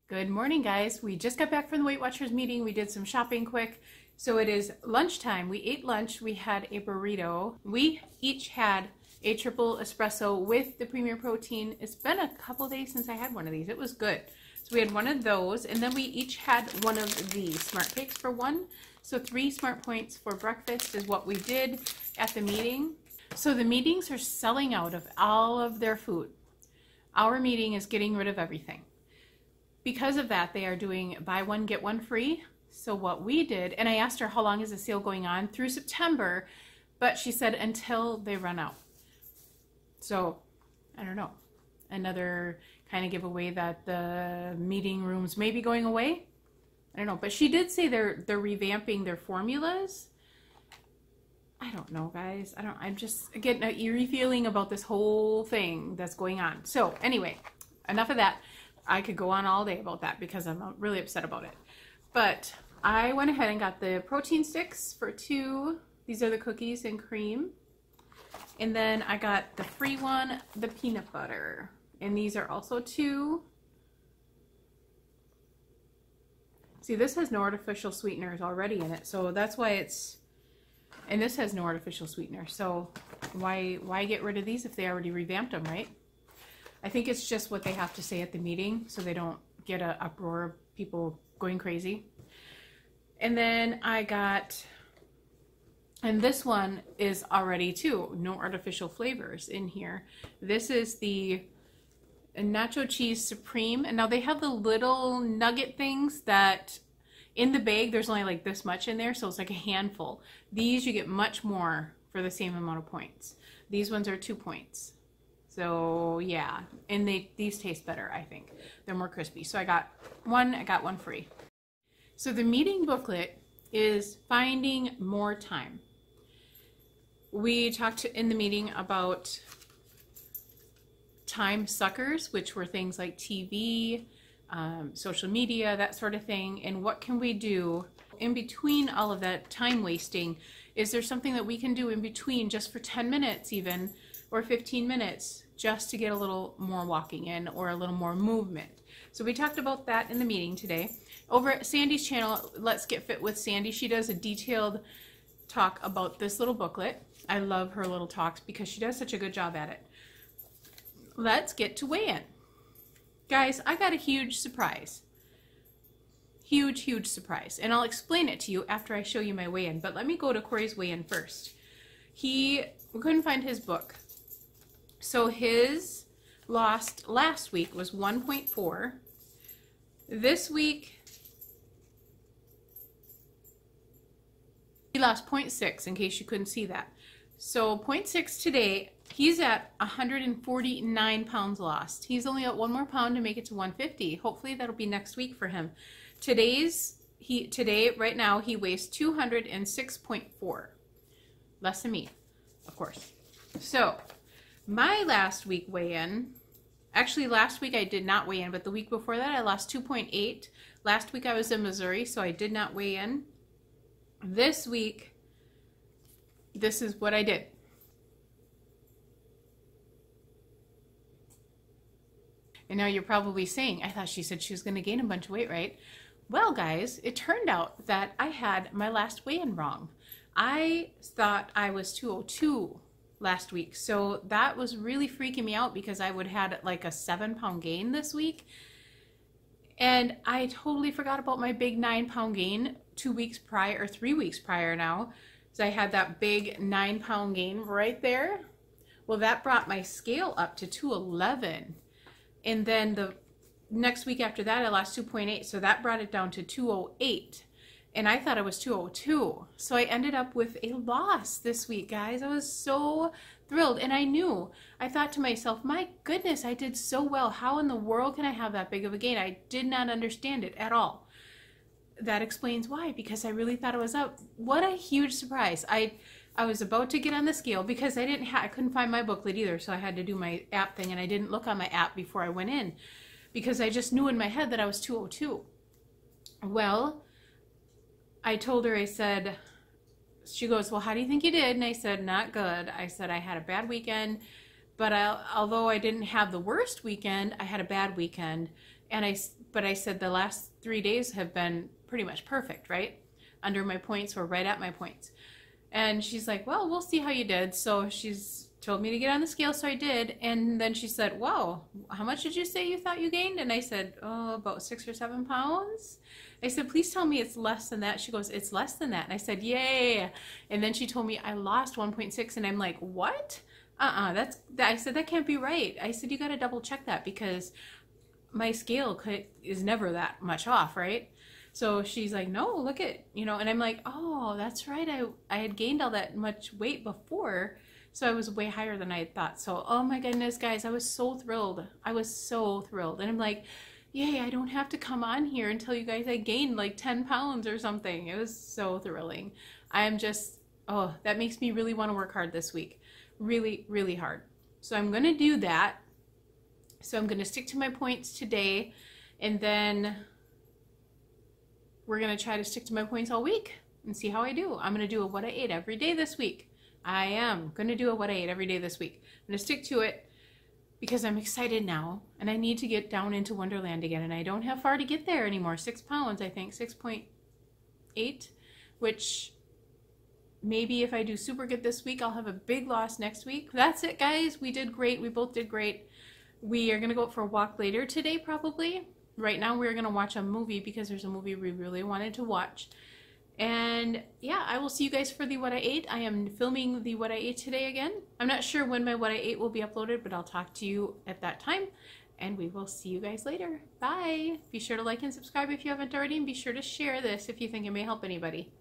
Good morning, guys. We just got back from the Weight Watchers meeting. We did some shopping quick. So it is lunchtime. We ate lunch. We had a burrito. We each had a triple espresso with the Premier Protein. It's been a couple days since I had one of these. It was good. So we had one of those, and then we each had one of these Smart Cakes for one. So 3 Smart Points for breakfast is what we did at the meeting. So the meetings are selling out of all of their food. Our meeting is getting rid of everything. Because of that, they are doing buy one, get one free. So what we did, and I asked her how long is the sale going on? Through September, but she said until they run out. So, I don't know. Another kind of giveaway that the meeting rooms may be going away. I don't know, but she did say they're revamping their formulas. I don't know, guys. I'm just getting an eerie feeling about this whole thing that's going on. So, anyway, enough of that. I could go on all day about that because I'm really upset about it. But I went ahead and got the protein sticks for 2. These are the cookies and cream. And then I got the free one, the peanut butter. And these are also 2. See, this has no artificial sweeteners already in it. So that's why it's... And this has no artificial sweetener. So why get rid of these if they already revamped them, right? I think it's just what they have to say at the meeting so they don't get an uproar of people going crazy. And then I got, and this one is already too, no artificial flavors in here. This is the Nacho Cheese Supreme. And now they have the little nugget things that in the bag, there's only like this much in there. So it's like a handful. These you get much more for the same amount of points. These ones are 2 points. So yeah, and these taste better, I think. They're more crispy. So I got one free. So the meeting booklet is finding more time. We talked in the meeting about time suckers, which were things like TV, social media, that sort of thing. And what can we do in between all of that time wasting? Is there something that we can do in between just for 10 minutes even, or 15 minutes, just to get a little more walking in or a little more movement? So we talked about that in the meeting today. Over at Sandy's channel, Let's Get Fit with Sandy, she does a detailed talk about this little booklet. I love her little talks because she does such a good job at it. Let's get to weigh-in. Guys, I got a huge surprise. Huge surprise. And I'll explain it to you after I show you my weigh-in. But let me go to Corey's weigh-in first. We couldn't find his book. So his lost last week was 1.4. This week, he lost 0.6, in case you couldn't see that. So 0.6 today, he's at 149 pounds lost. He's only got 1 more pound to make it to 150. Hopefully that'll be next week for him. Today, right now, he weighs 206.4. Less than me, of course. So my last week weigh-in, actually last week I did not weigh in, but the week before that I lost 2.8. Last week I was in Missouri, so I did not weigh in. This week, this is what I did. And now you're probably saying, I thought she said she was going to gain a bunch of weight, right? Well, guys, it turned out that I had my last weigh-in wrong. I thought I was 202 last week. So that was really freaking me out because I would have had like a 7-pound gain this week. And I totally forgot about my big 9-pound gain 2 weeks prior, or 3 weeks prior now. So I had that big 9-pound gain right there. Well, that brought my scale up to 211. And then the next week after that, I lost 2.8. So that brought it down to 208. And I thought I was 202. So I ended up with a loss this week, guys. I was so thrilled. And I thought to myself, my goodness, I did so well. How in the world can I have that big of a gain? I did not understand it at all. That explains why, because I really thought it was up. What a huge surprise. I was about to get on the scale because I couldn't find my booklet either. So I had to do my app thing, and I didn't look on my app before I went in because I just knew in my head that I was 202. Well, I told her, I said, she goes, well, how do you think you did? And I said, not good. I said, I had a bad weekend, but although I didn't have the worst weekend, I had a bad weekend. But I said the last 3 days have been pretty much perfect, right? Under my points or right at my points. And she's like, well, we'll see how you did. So she's told me to get on the scale, so I did. And then she said, whoa, how much did you say you thought you gained? And I said, oh, about 6 or 7 pounds. I said, please tell me it's less than that. She goes, it's less than that. And I said, yay. And then she told me I lost 1.6, and I'm like, what? I said, that can't be right. I said, you got to double check that, because my scale is never that much off, right? So she's like, no, look at, and I'm like, oh, that's right. I had gained all that much weight before. So I was way higher than I had thought. So, oh my goodness, guys, I was so thrilled. I was so thrilled. And I'm like, yay, I don't have to come on here and tell you guys I gained like 10 pounds or something. It was so thrilling. I'm just, oh, that makes me really want to work hard this week. Really, really hard. So I'm going to do that. So I'm going to stick to my points today, and then we're going to try to stick to my points all week and see how I do. I'm going to do a what I ate every day this week. I am going to do a what I ate every day this week. I'm going to stick to it because I'm excited now, and I need to get down into Wonderland again, and I don't have far to get there anymore. 6 pounds, I think, 6.8, which maybe if I do super good this week, I'll have a big loss next week. That's it, guys. We did great. We both did great. We are going to go out for a walk later today, probably. Right now, we're going to watch a movie because there's a movie we really wanted to watch. And yeah, I will see you guys for the what I ate. I am filming the what I ate today again. I'm not sure when my what I ate will be uploaded, but I'll talk to you at that time. And we will see you guys later. Bye. Be sure to like and subscribe if you haven't already, and be sure to share this if you think it may help anybody.